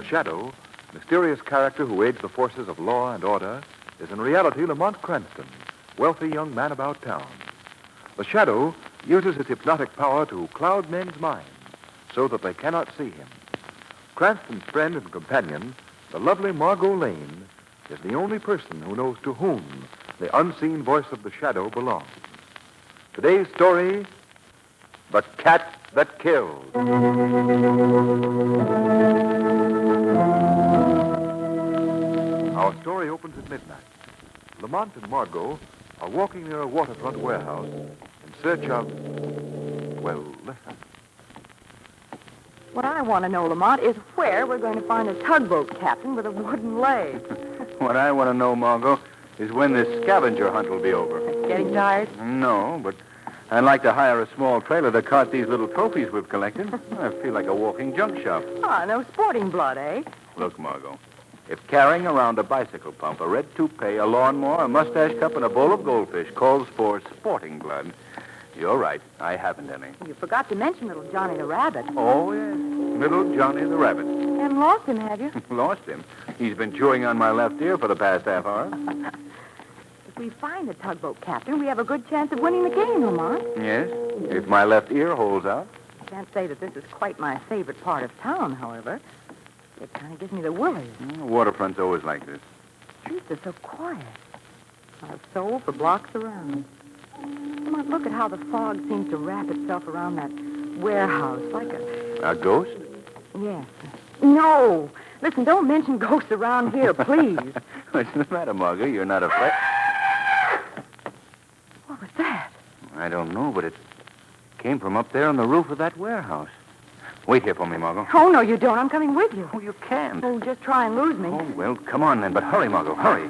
Shadow, mysterious character who aids the forces of law and order, is in reality Lamont Cranston, wealthy young man about town. The Shadow uses its hypnotic power to cloud men's minds so that they cannot see him. Cranston's friend and companion, the lovely Margot Lane, is the only person who knows to whom the unseen voice of the Shadow belongs. Today's story, The Cat That Killed. Our story opens at midnight. Lamont and Margot are walking near a waterfront warehouse in search of, well, listen. What I want to know, Lamont, is where we're going to find a tugboat captain with a wooden leg. What I want to know, Margot, is when this scavenger hunt will be over. Getting tired? No, but I'd like to hire a small trailer to cart these little trophies we've collected. I feel like a walking junk shop. Ah, no sporting blood, eh? Look, Margot, if carrying around a bicycle pump, a red toupee, a lawnmower, a mustache cup, and a bowl of goldfish calls for sporting blood, you're right. I haven't any. You forgot to mention little Johnny the Rabbit. Oh, yes. Little Johnny the Rabbit. Haven't lost him, have you? Lost him. He's been chewing on my left ear for the past half hour. If we find the tugboat captain, we have a good chance of winning the game, Lamont. Yes, if my left ear holds out. I can't say that this is quite my favorite part of town, however. It kind of gives me the willies. Waterfront's always like this. Streets are so quiet. Not a soul for blocks around. Lamont, look at how the fog seems to wrap itself around that warehouse like a... A ghost? Yes. No. Listen, don't mention ghosts around here, please. What's the matter, Margot? You're not afraid? What was that? I don't know, but it came from up there on the roof of that warehouse. Wait here for me, Margot. Oh, no, you don't. I'm coming with you. Oh, you can't. Oh, just try and lose me. Oh, well, come on then, but hurry, Margot, hurry.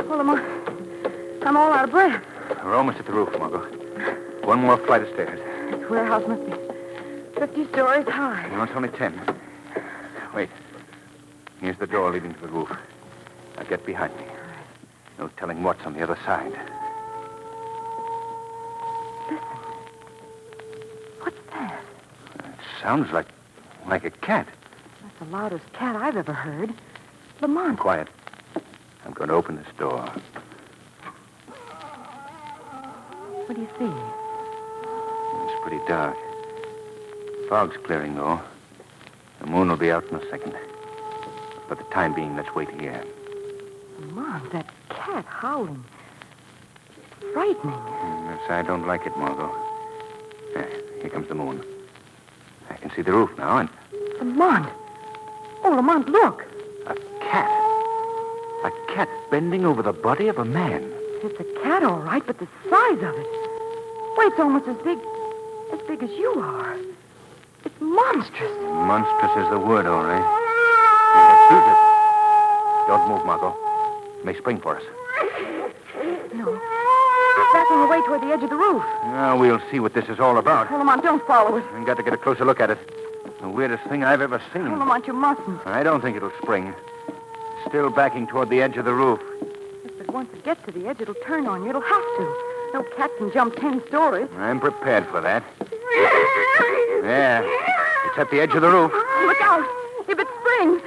Oh, Lamont, I'm all out of breath. We're almost at the roof, Margot. One more flight of stairs. This warehouse must be 50 stories high. No, it's only 10. Wait. Here's the door leading to the roof. Now get behind me. No telling what's on the other side. Listen. What's that? It sounds like a cat. That's the loudest cat I've ever heard. Lamont. Quiet. I'm going to open this door. What do you see? It's pretty dark. Fog's clearing, though. The moon will be out in a second. For the time being, let's wait here. Lamont, that cat howling. It's frightening. Yes, I don't like it, Margot. Here comes the moon. I can see the roof now, and... Lamont. Oh, Lamont, look. A cat. A cat bending over the body of a man. It's a cat, all right, but the size of it. Why, it's almost as big as you are. It's monstrous. Monstrous is the word, all right. Let's use it. Don't move, Margot. It may spring for us. No. It's backing away toward the edge of the roof. Now, we'll see what this is all about. Oh, Lamont, don't follow it. I've got to get a closer look at it. The weirdest thing I've ever seen. Oh, Lamont, you mustn't. I don't think it'll spring. Still backing toward the edge of the roof. If it wants to get to the edge, it'll turn on you. It'll have to. No cat can jump 10 stories. I'm prepared for that. There. It's at the edge of the roof. Look out. If it springs.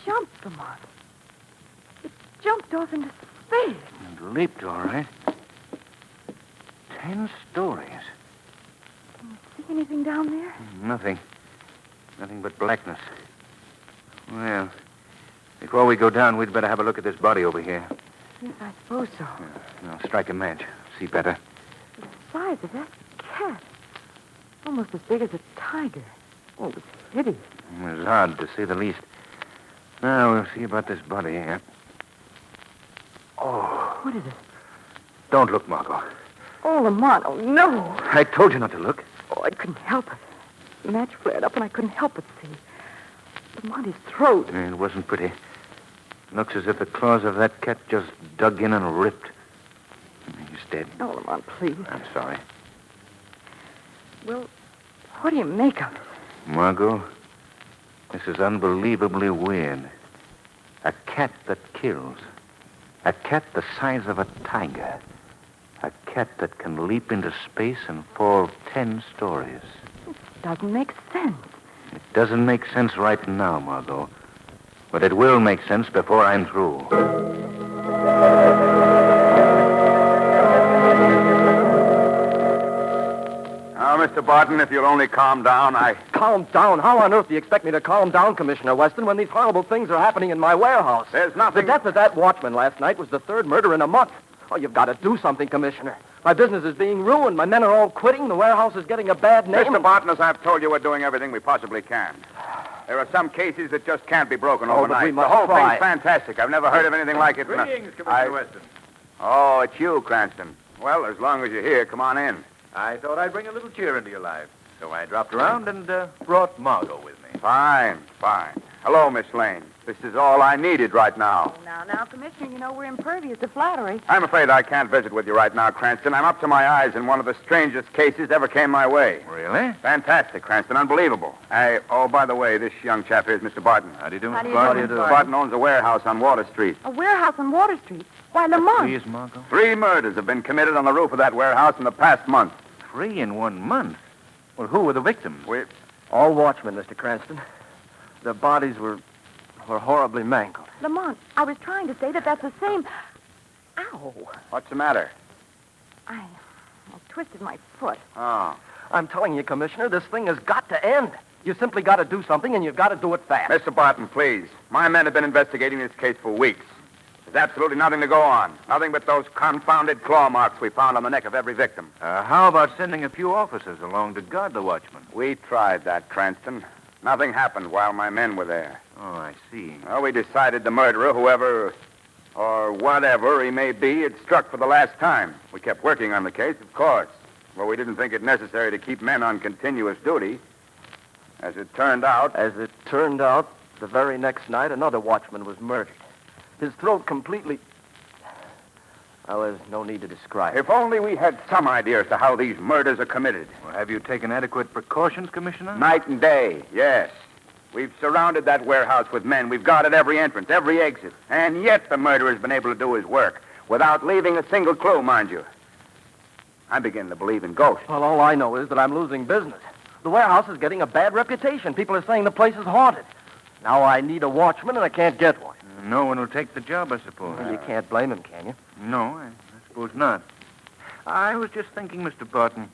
Jumped, Lamont. It jumped off into space. It leaped, all right. 10 stories. Can you see anything down there? Nothing. Nothing but blackness. Well, before we go down, we'd better have a look at this body over here. Yes, I suppose so. Now, strike a match. See better. The size of that cat. Almost as big as a tiger. Oh, it was hideous. It was odd, to say the least. Now, we'll see about this body here. Oh. What is it? Don't look, Margot. Oh, Lamont. Oh, no. I told you not to look. Oh, I couldn't help it. The match flared up, and I couldn't help but see. Lamont, his throat. It wasn't pretty. Looks as if the claws of that cat just dug in and ripped. He's dead. Oh, Lamont, please. I'm sorry. Well, what do you make of it? Margot, this is unbelievably weird. A cat that kills. A cat the size of a tiger. A cat that can leap into space and fall 10 stories. Doesn't make sense. It doesn't make sense right now, Margot. But it will make sense before I'm through. Now, Mr. Barton, if you'll only calm down, Calm down? How on earth do you expect me to calm down, Commissioner Weston, when these horrible things are happening in my warehouse? There's nothing... The death of that watchman last night was the third murder in a month. Oh, you've got to do something, Commissioner. My business is being ruined. My men are all quitting. The warehouse is getting a bad name. Mr. Barton, as I've told you, we're doing everything we possibly can. There are some cases that just can't be broken overnight. But we must the whole try. thing's fantastic. I've never heard of anything like it. Greetings, Commissioner Weston. Oh, it's you, Cranston. Well, as long as you're here, come on in. I thought I'd bring a little cheer into your life. So I dropped around and brought Margot with me. Fine. Hello, Miss Lane. This is all I needed right now. Now, Commissioner, you know we're impervious to flattery. I'm afraid I can't visit with you right now, Cranston. I'm up to my eyes in one of the strangest cases ever came my way. Really? Fantastic, Cranston. Unbelievable. Oh, by the way, this young chap here is Mr. Barton. How do you do, How Mr. do you Barton? do, Mr. Barton owns a warehouse on Water Street. A warehouse on Water Street? Why, Lamont. Please, Margot. 3 murders have been committed on the roof of that warehouse in the past month. 3 in 1 month? Well, who were the victims? All watchmen, Mr. Cranston. Their bodies were horribly mangled. Lamont, I was trying to say that that's the same... Ow. What's the matter? I twisted my foot. Oh. I'm telling you, Commissioner, this thing has got to end. You simply got to do something, and you've got to do it fast. Mr. Barton, please. My men have been investigating this case for weeks. There's absolutely nothing to go on. Nothing but those confounded claw marks we found on the neck of every victim. How about sending a few officers along to guard the watchman? We tried that, Cranston. Nothing happened while my men were there. Oh, I see. Well, we decided the murderer, whoever or whatever he may be, had struck for the last time. We kept working on the case, of course. Well, we didn't think it necessary to keep men on continuous duty. As it turned out, the very next night, another watchman was murdered. His throat completely... Well, there's no need to describe it. if only we had some idea as to how these murders are committed. Well, have you taken adequate precautions, Commissioner? Night and day, yes. We've surrounded that warehouse with men. We've guarded every entrance, every exit. And yet the murderer's been able to do his work without leaving a single clue, mind you. I begin to believe in ghosts. Well, all I know is that I'm losing business. The warehouse is getting a bad reputation. People are saying the place is haunted. Now I need a watchman, and I can't get one. No one will take the job, I suppose. Well, you can't blame him, can you? No, I suppose not. I was just thinking, Mr. Barton,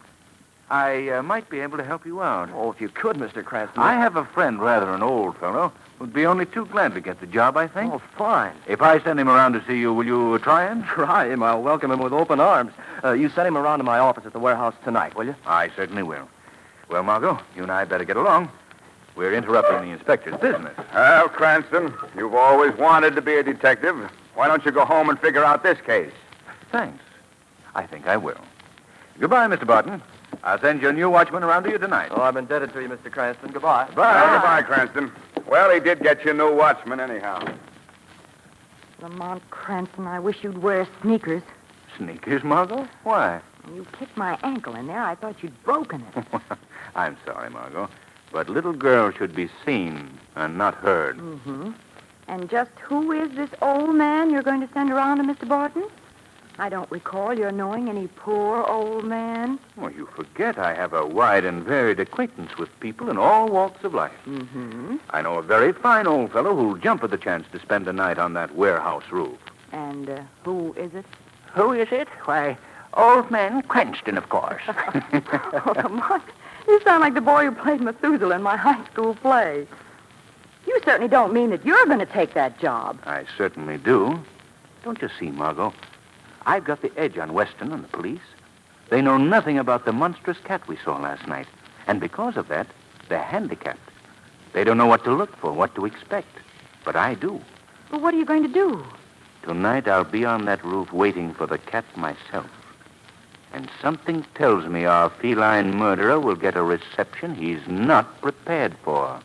I might be able to help you out. Oh, if you could, Mr. Cranston. I have a friend, rather an old fellow, who'd be only too glad to get the job, I think. Oh, fine. If I send him around to see you, will you try him? Try him. I'll welcome him with open arms. You send him around to my office at the warehouse tonight, will you? I certainly will. Well, Margot, you and I better get along. We're interrupting the inspector's business. Well, Cranston, you've always wanted to be a detective. Why don't you go home and figure out this case? Thanks. I think I will. Goodbye, Mr. Barton. I'll send your new watchman around to you tonight. Oh, I'm indebted to you, Mr. Cranston. Goodbye. Goodbye, Cranston. Well, he did get you a new watchman anyhow. Lamont Cranston, I wish you'd wear sneakers. Sneakers, Margot? Why? You kicked my ankle in there. I thought you'd broken it. I'm sorry, Margot. But little girls should be seen and not heard. Mm-hmm. And just who is this old man you're going to send around to Mr. Barton? I don't recall your knowing any poor old man. Well, you forget I have a wide and varied acquaintance with people in all walks of life. Mm-hmm. I know a very fine old fellow who'll jump at the chance to spend the night on that warehouse roof. And who is it? Who is it? Why, Old Man Cranston, of course. Oh, Lamont, you sound like the boy who played Methuselah in my high school play. You certainly don't mean that you're going to take that job. I certainly do. Don't you see, Margot? I've got the edge on Weston and the police. They know nothing about the monstrous cat we saw last night. And because of that, they're handicapped. They don't know what to look for, what to expect. But I do. Well, what are you going to do? Tonight I'll be on that roof waiting for the cat myself. And something tells me our feline murderer will get a reception he's not prepared for.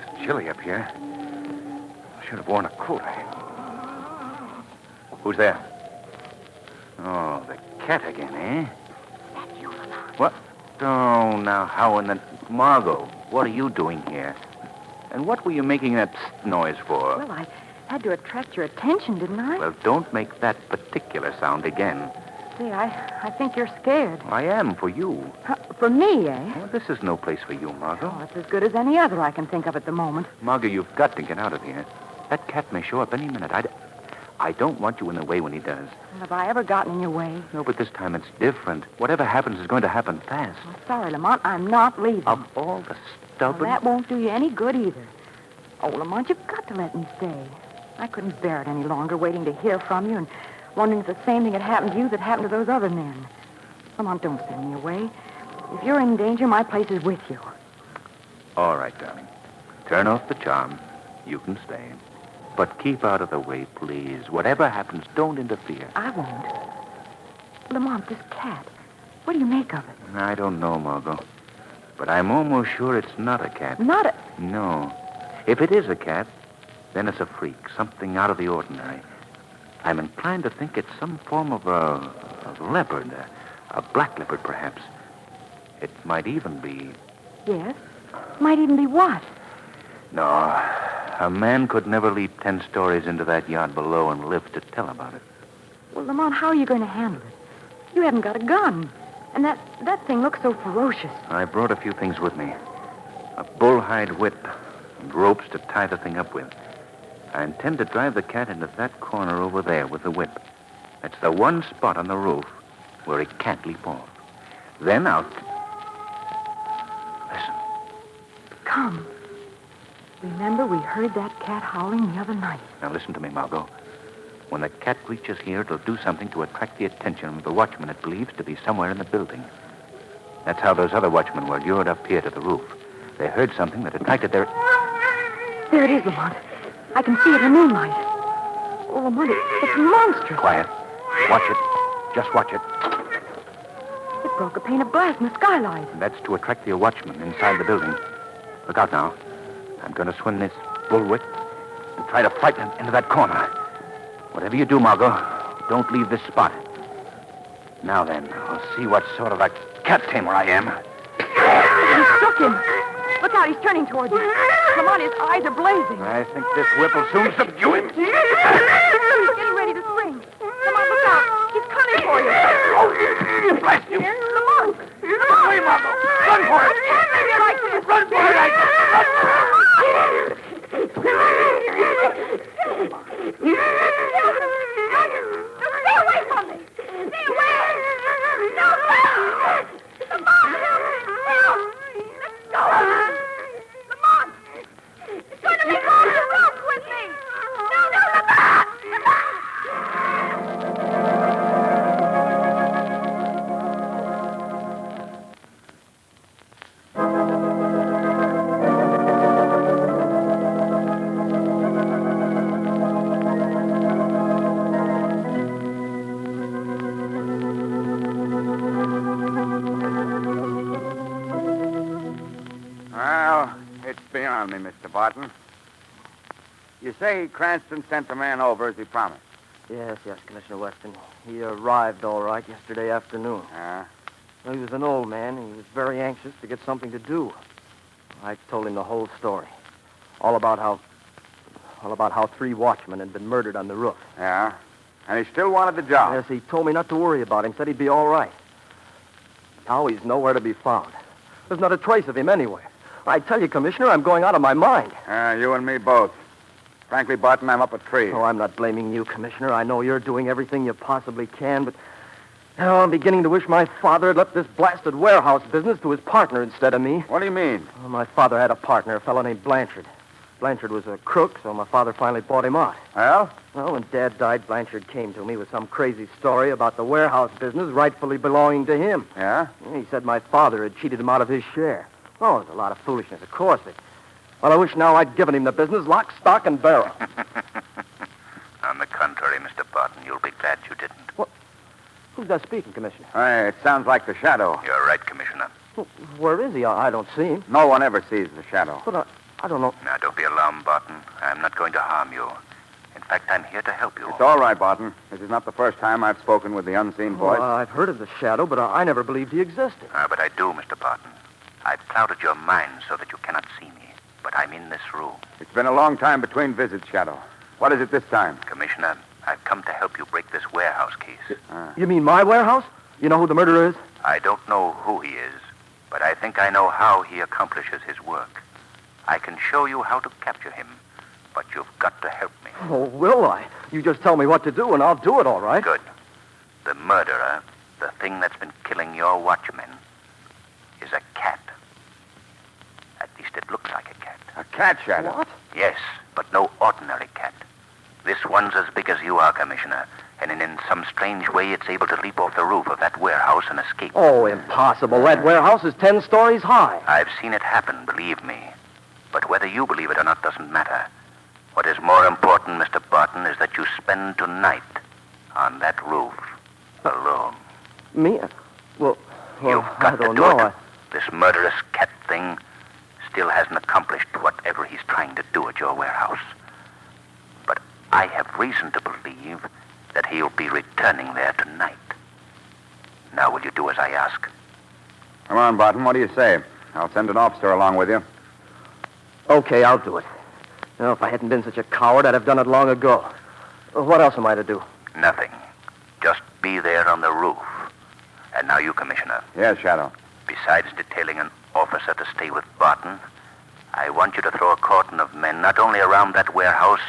It's chilly up here. I should have worn a coat. Who's there? Oh, the cat again, eh? That's you, Lamont. What? Oh, now how in the... Margot, what are you doing here? And what were you making that psst noise for? Well, I had to attract your attention, didn't I? Well, don't make that particular sound again. See, I think you're scared. I am for you. For me, eh? Well, this is no place for you, Margot. Oh, it's as good as any other I can think of at the moment. Margot, you've got to get out of here. That cat may show up any minute. I don't want you in the way when he does. Well, have I ever gotten in your way? No, but this time it's different. Whatever happens is going to happen fast. I'm sorry, Lamont. I'm not leaving. Of all the stubborn... Well, that won't do you any good either. Oh, Lamont, you've got to let me stay. I couldn't bear it any longer, waiting to hear from you and wondering if the same thing had happened to you that happened to those other men. Lamont, don't send me away. If you're in danger, my place is with you. All right, darling. Turn off the charm. You can stay. But keep out of the way, please. Whatever happens, don't interfere. I won't. Lamont, this cat, what do you make of it? I don't know, Margot. But I'm almost sure it's not a cat. Not a... No. If it is a cat, then it's a freak, something out of the ordinary. I'm inclined to think it's some form of a leopard, a black leopard, perhaps. It might even be... Yes? Might even be what? No, a man could never leap 10 stories into that yard below and live to tell about it. Well, Lamont, how are you going to handle it? You haven't got a gun. And that thing looks so ferocious. I brought a few things with me. A bullhide whip and ropes to tie the thing up with. I intend to drive the cat into that corner over there with the whip. That's the one spot on the roof where it can't leap off. Then I'll... Listen. Come. Remember, we heard that cat howling the other night. Now listen to me, Margot. When the cat reaches here, it'll do something to attract the attention of the watchman it believes to be somewhere in the building. That's how those other watchmen were lured up here to the roof. They heard something that attracted their... There it is, Lamont. I can see it in the moonlight. Oh, Lamont, it's monstrous. Quiet. Watch it. Just watch it. It broke a pane of glass in the skylight. And that's to attract the watchman inside the building. Look out now. I'm going to swing this bullwhip and try to frighten him into that corner. Whatever you do, Margot, don't leave this spot. Now then, I'll see what sort of a cat tamer I am. You shook him. Look out, he's turning towards you. Lamont, his eyes are blazing. I think this whip will soon subdue him. He's getting ready to spring. Lamont, look out. He's coming for you. Oh, blast you. Lamont! Away, Margot. Run for it. Like this. Run for it. Run for it. Stay away from me! Stay away! No! Lamont! Help! Let go! Lamont! It's going to make all the rope with me! No, Lamont! Well, it's beyond me, Mr. Barton. You say Cranston sent the man over as he promised. Yes, Commissioner Weston. He arrived all right yesterday afternoon. Yeah? Well, he was an old man, and he was very anxious to get something to do. I told him the whole story. All about how 3 watchmen had been murdered on the roof. Yeah? And he still wanted the job. Yes, he told me not to worry about him. Said he'd be all right. Now he's nowhere to be found. There's not a trace of him anywhere. I tell you, Commissioner, I'm going out of my mind. You and me both. Frankly, Barton, I'm up a tree. Oh, I'm not blaming you, Commissioner. I know you're doing everything you possibly can, but now I'm beginning to wish my father had left this blasted warehouse business to his partner instead of me. What do you mean? Well, my father had a partner, a fellow named Blanchard. Blanchard was a crook, so my father finally bought him out. Well? Well, when Dad died, Blanchard came to me with some crazy story about the warehouse business rightfully belonging to him. Yeah? He said my father had cheated him out of his share. Oh, it was a lot of foolishness, of course. Well, I wish now I'd given him the business, lock, stock, and barrel. On the contrary, Mr. Barton, you'll be glad you didn't. What? Who's that speaking, Commissioner? It sounds like the Shadow. You're right, Commissioner. Well, where is he? I don't see him. No one ever sees the Shadow. But I don't know. Now, don't be alarmed, Barton. I'm not going to harm you. In fact, I'm here to help you. It's all right, Barton. This is not the first time I've spoken with the unseen voice. Well, I've heard of the shadow, but I never believed he existed. But I do, Mr. Barton. I've clouded your mind so that you cannot see me. But I'm in this room. It's been a long time between visits, Shadow. What is it this time? Commissioner, I've come to help you break this warehouse case. You mean my warehouse? You know who the murderer is? I don't know who he is, but I think I know how he accomplishes his work. I can show you how to capture him, but you've got to help me. Oh, will I? You just tell me what to do, and I'll do it, all right. Good. The murderer, the thing that's been killing your watchmen, is a cat. At least it looks like a cat. A cat, Shadow. What? Yes, but no ordinary cat. This one's as big as you are, Commissioner, and in some strange way it's able to leap off the roof of that warehouse and escape. Oh, impossible. That warehouse is 10 stories high. I've seen it happen, believe me. But whether you believe it or not doesn't matter. What is more important, Mr. Barton, is that you spend tonight on that roof alone. Me? Well, You've I got to don't do know. it. This murderous cat thing still hasn't accomplished whatever he's trying to do at your warehouse. But I have reason to believe that he'll be returning there tonight. Now, will you do as I ask? Come on, Barton. What do you say? I'll send an officer along with you. Okay, I'll do it. Now, if I hadn't been such a coward, I'd have done it long ago. What else am I to do? Nothing. Just be there on the roof. And now you, Commissioner. Yes, Shadow. Besides detailing an officer to stay with Barton, I want you to throw a cordon of men not only around that warehouse,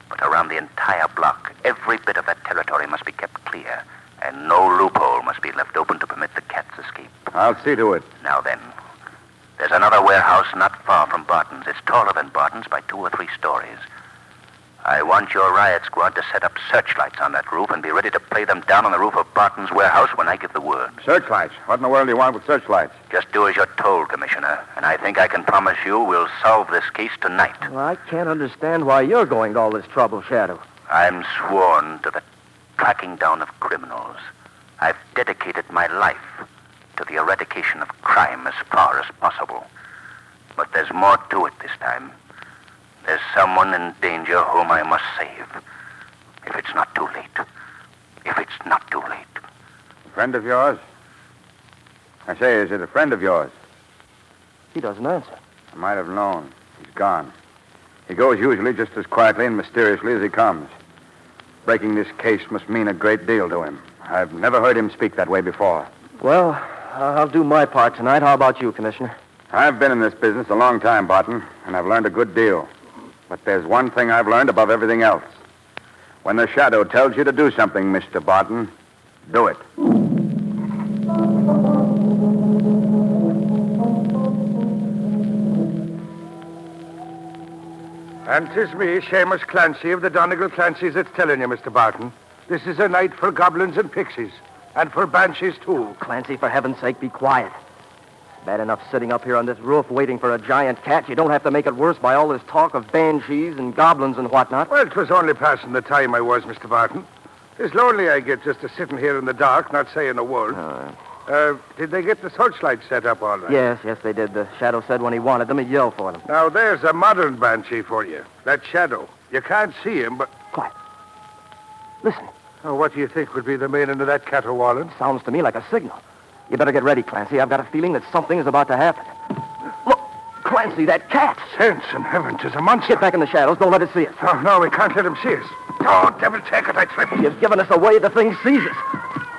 but around the entire block. Every bit of that territory must be kept clear, and no loophole must be left open to permit the cat's escape. I'll see to it. Now then, there's another warehouse not far from Barton's. It's taller than Barton's by 2 or 3 stories. I want your riot squad to set up searchlights on that roof and be ready to play them down on the roof of Barton's warehouse when I give the word. Searchlights? What in the world do you want with searchlights? Just do as you're told, Commissioner, and I think I can promise you we'll solve this case tonight. Well, I can't understand why you're going to all this trouble, Shadow. I'm sworn to the tracking down of criminals. I've dedicated my life to the eradication of crime as far as possible. But there's more to it this time. There's someone in danger whom I must save. If it's not too late. If it's not too late. A friend of yours? I say, is it a friend of yours? He doesn't answer. I might have known. He's gone. He goes usually just as quietly and mysteriously as he comes. Breaking this case must mean a great deal to him. I've never heard him speak that way before. Well, I'll do my part tonight. How about you, Commissioner? I've been in this business a long time, Barton, and I've learned a good deal. But there's one thing I've learned above everything else. When the shadow tells you to do something, Mr. Barton, do it. And 'tis me, Seamus Clancy of the Donegal Clancy's that's telling you, Mr. Barton. This is a night for goblins and pixies, and for banshees, too. Clancy, for heaven's sake, be quiet. Bad enough sitting up here on this roof waiting for a giant cat. You don't have to make it worse by all this talk of banshees and goblins and whatnot. Well, 'twas only passing the time I was, Mr. Barton. It's lonely I get just a sitting here in the dark, not saying a word. Did they get the searchlights set up all right? Yes, they did. The Shadow said when he wanted them, he'd yell for them. Now, there's a modern banshee for you. That Shadow. You can't see him, but... Quiet. Listen. Oh, what do you think would be the meaning of that caterwauling? Sounds to me like a signal. You better get ready, Clancy. I've got a feeling that something is about to happen. Look, Clancy, that cat. Saints in heaven, 'tis a monster. Get back in the shadows. Don't let it see us. No, we can't let him see us. Oh, devil take it, I tripped. You've given us away. The thing sees us.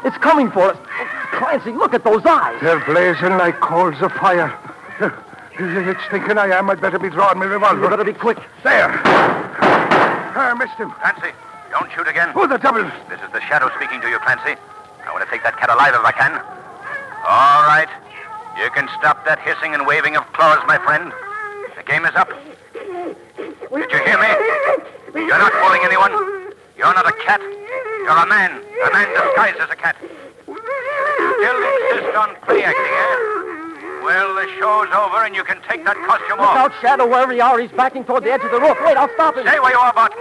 It's coming for us. Clancy, look at those eyes. They're blazing like coals of fire. It's thinking I am. I'd better be drawing my revolver. You better be quick. There. I missed him. Clancy, don't shoot again. Oh, the devil. This is the Shadow speaking to you, Clancy. I want to take that cat alive if I can. All right. You can stop that hissing and waving of claws, my friend. The game is up. Did you hear me? You're not fooling anyone. You're not a cat. You're a man. A man disguised as a cat. Still insist on play acting, eh? Well, the show's over and you can take that costume Look off. out, Shadow, wherever you are. He's backing toward the edge of the roof. Wait, I'll stop him. Stay where you are, Barton.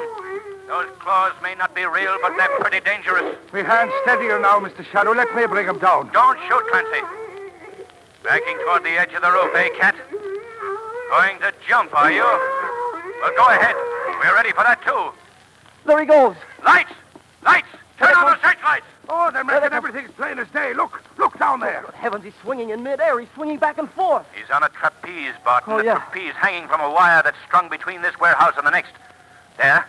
Those claws may not be real, but they're pretty dangerous. My hand's steadier now, Mr. Shadow. Let me bring him down. Don't shoot, Clancy. Backing toward the edge of the roof, eh, cat? Going to jump, are you? Well, go ahead. We're ready for that, too. There he goes. Lights! Lights! Turn on the searchlights! Oh, they're making everything as plain as day. Look down there. Good heavens, he's swinging in midair. He's swinging back and forth. He's on a trapeze, Barton. Oh, a yeah. trapeze hanging from a wire that's strung between this warehouse and the next. There.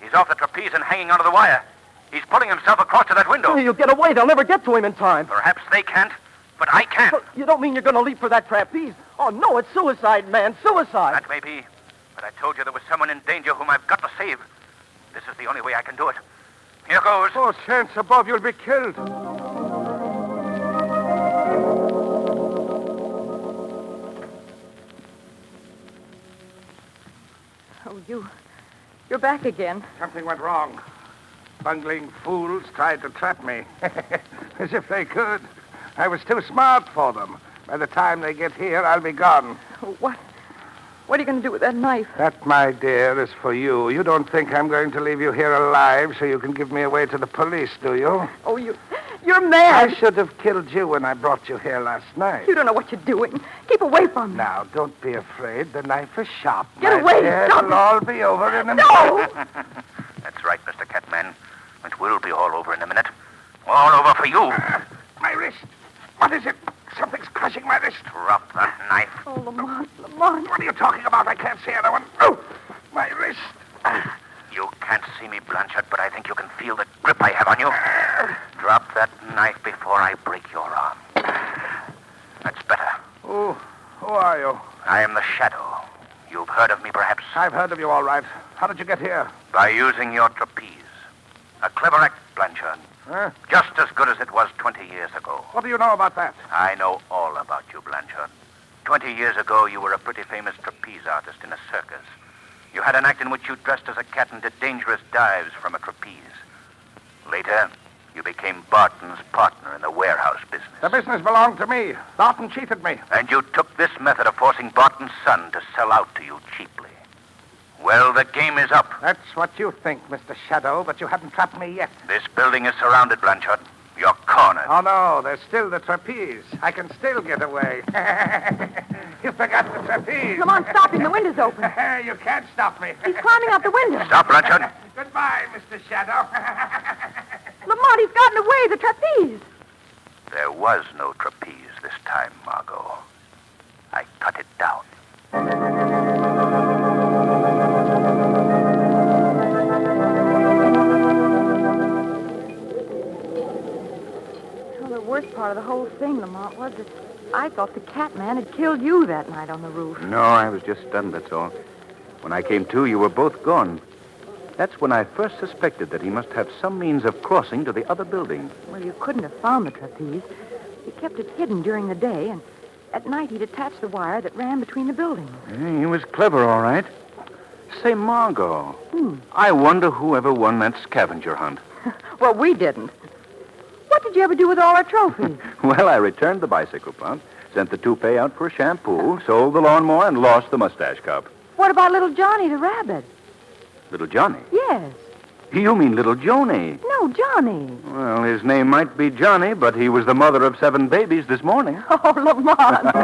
He's off the trapeze and hanging onto the wire. He's pulling himself across to that window. He'll get away. They'll never get to him in time. Perhaps they can't, but I can. You don't mean you're going to leap for that trapeze? Oh, no, it's suicide, man. Suicide. That may be, but I told you there was someone in danger whom I've got to save. This is the only way I can do it. Here goes. Oh, chance above, you'll be killed. Oh, you're back again. Something went wrong. Bungling fools tried to trap me. As if they could. I was too smart for them. By the time they get here, I'll be gone. Oh, what are you going to do with that knife? That, my dear, is for you. You don't think I'm going to leave you here alive so you can give me away to the police, do you? Oh, you're mad. I should have killed you when I brought you here last night. You don't know what you're doing. Keep away from me. Now, don't be afraid. The knife is sharp. Get my away. dear. Stop It'll it. all be over in a minute. No! That's right, Mr. Catman. It will be all over in a minute. All over for you. My wrist. What is it? Something's crushing my wrist. Drop that knife. Oh, Lamont. What are you talking about? I can't see anyone. Oh, my wrist. You can't see me, Blanchard, but I think you can feel the grip I have on you. Drop that knife before I break your arm. That's better. Oh, who are you? I am the Shadow. You've heard of me, perhaps? I've heard of you all right. How did you get here? By using your trapeze. A clever act, Blanchard. Huh? Just as good as it was 20 years ago. What do you know about that? I know all about you, Blanchard. 20 years ago, you were a pretty famous trapeze artist in a circus. You had an act in which you dressed as a cat and did dangerous dives from a trapeze. Later, you became Barton's partner in the warehouse business. The business belonged to me. Barton cheated me. And you took this method of forcing Barton's son to sell out to you cheaply. Well, the game is up. That's what you think, Mr. Shadow, but you haven't trapped me yet. This building is surrounded, Blanchard. You're cornered. Oh, no, there's still the trapeze. I can still get away. You forgot the trapeze. Lamont, stop him. The window's open. You can't stop me. He's climbing out the window. Stop, Blanchard. Goodbye, Mr. Shadow. Lamont, he's gotten away. The trapeze. There was no trapeze this time, Margot. I cut it down. Well, the worst part of the whole thing, Lamont, was that I thought the Catman had killed you that night on the roof. No, I was just stunned, that's all. When I came to, you were both gone. That's when I first suspected that he must have some means of crossing to the other building. Well, you couldn't have found the trapeze. He kept it hidden during the day, and at night he'd attach the wire that ran between the buildings. He was clever, all right. Say, Margot, I wonder who ever won that scavenger hunt. Well, we didn't. What did you ever do with all our trophies? Well, I returned the bicycle pump, sent the toupee out for a shampoo, sold the lawnmower, and lost the mustache cup. What about little Johnny the rabbit? Little Johnny? Yes. You mean little Joni? No, Johnny. Well, his name might be Johnny, but he was the mother of 7 babies this morning. Oh, Lamont.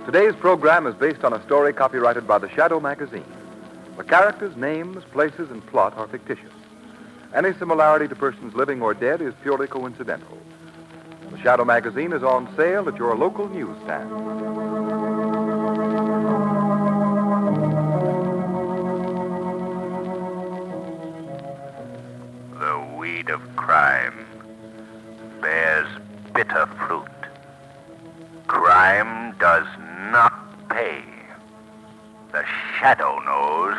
Today's program is based on a story copyrighted by the Shadow magazine. The characters, names, places, and plot are fictitious. Any similarity to persons living or dead is purely coincidental. The Shadow magazine is on sale at your local newsstand. The weed of crime bears bitter fruit. Crime does not pay. The Shadow knows.